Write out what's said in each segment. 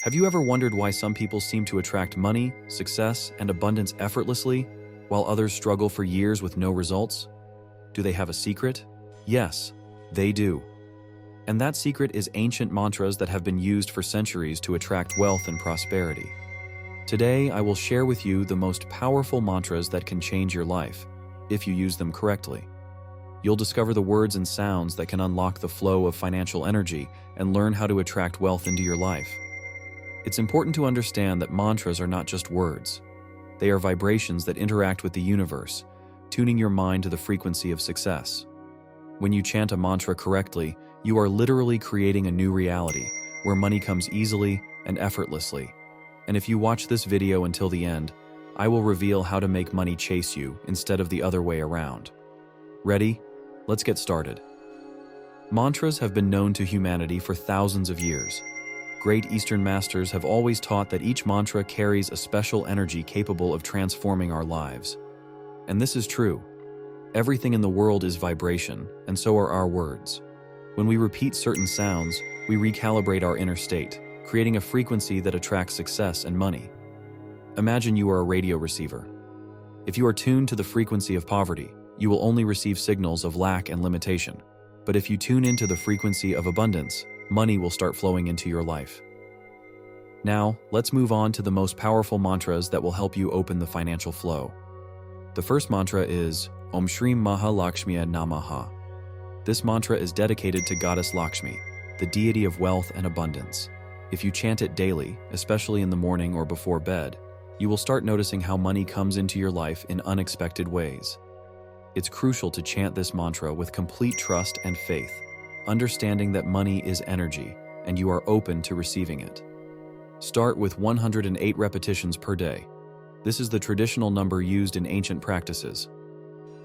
Have you ever wondered why some people seem to attract money, success, and abundance effortlessly, while others struggle for years with no results? Do they have a secret? Yes, they do. And that secret is ancient mantras that have been used for centuries to attract wealth and prosperity. Today, I will share with you the most powerful mantras that can change your life, if you use them correctly. You'll discover the words and sounds that can unlock the flow of financial energy and learn how to attract wealth into your life. It's important to understand that mantras are not just words. They are vibrations that interact with the universe, tuning your mind to the frequency of success. When you chant a mantra correctly, you are literally creating a new reality, where money comes easily and effortlessly. And if you watch this video until the end, I will reveal how to make money chase you instead of the other way around. Ready? Let's get started. Mantras have been known to humanity for thousands of years. Great Eastern masters have always taught that each mantra carries a special energy capable of transforming our lives. And this is true. Everything in the world is vibration, and so are our words. When we repeat certain sounds, we recalibrate our inner state, creating a frequency that attracts success and money. Imagine you are a radio receiver. If you are tuned to the frequency of poverty, you will only receive signals of lack and limitation. But if you tune into the frequency of abundance, money will start flowing into your life. Now, let's move on to the most powerful mantras that will help you open the financial flow. The first mantra is Om Shri Maha Lakshmiya Namaha. This mantra is dedicated to Goddess Lakshmi, the deity of wealth and abundance. If you chant it daily, especially in the morning or before bed, you will start noticing how money comes into your life in unexpected ways. It's crucial to chant this mantra with complete trust and faith, understanding that money is energy and you are open to receiving it. Start with 108 repetitions per day. This is the traditional number used in ancient practices.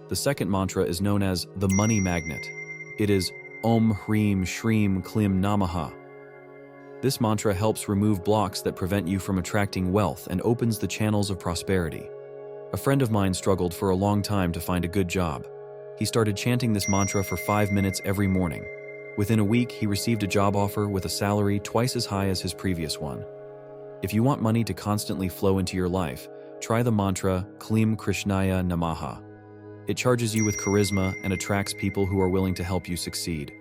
The second mantra is known as the money magnet. It is Om Hreem Shreem Klim Namaha. This mantra helps remove blocks that prevent you from attracting wealth and opens the channels of prosperity. A friend of mine struggled for a long time to find a good job. He started chanting this mantra for 5 minutes every morning. Within a week, he received a job offer with a salary twice as high as his previous one. If you want money to constantly flow into your life, try the mantra Klim Krishnaya Namaha. It charges you with charisma and attracts people who are willing to help you succeed.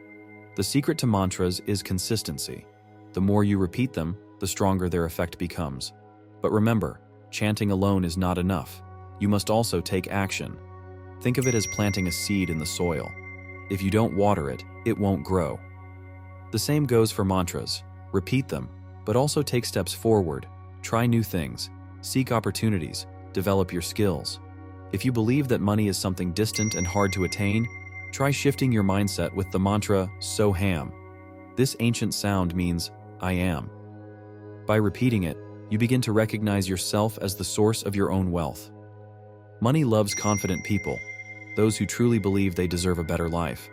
The secret to mantras is consistency. The more you repeat them, the stronger their effect becomes. But remember, chanting alone is not enough. You must also take action. Think of it as planting a seed in the soil. If you don't water it, it won't grow. The same goes for mantras. Repeat them, but also take steps forward. Try new things, seek opportunities, develop your skills. If you believe that money is something distant and hard to attain, try shifting your mindset with the mantra Soham. This ancient sound means I am. By repeating it, you begin to recognize yourself as the source of your own wealth. Money loves confident people, those who truly believe they deserve a better life.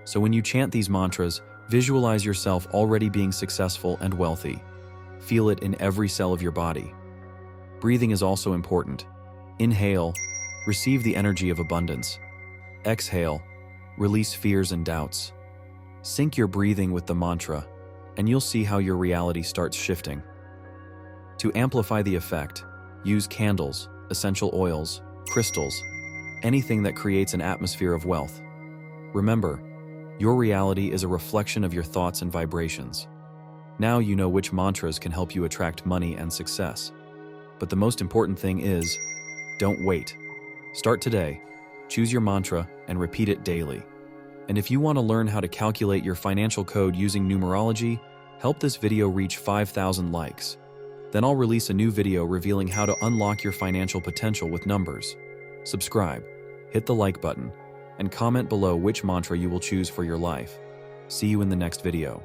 So when you chant these mantras, visualize yourself already being successful and wealthy. Feel it in every cell of your body. Breathing is also important. Inhale, receive the energy of abundance. Exhale, release fears and doubts. Sync your breathing with the mantra, and you'll see how your reality starts shifting. To amplify the effect, use candles, essential oils, crystals, anything that creates an atmosphere of wealth. Remember, your reality is a reflection of your thoughts and vibrations. Now you know which mantras can help you attract money and success. But the most important thing is, don't wait. Start today, choose your mantra, and repeat it daily. And if you want to learn how to calculate your financial code using numerology, help this video reach 5,000 likes. Then I'll release a new video revealing how to unlock your financial potential with numbers. Subscribe, hit the like button, and comment below which mantra you will choose for your life. See you in the next video.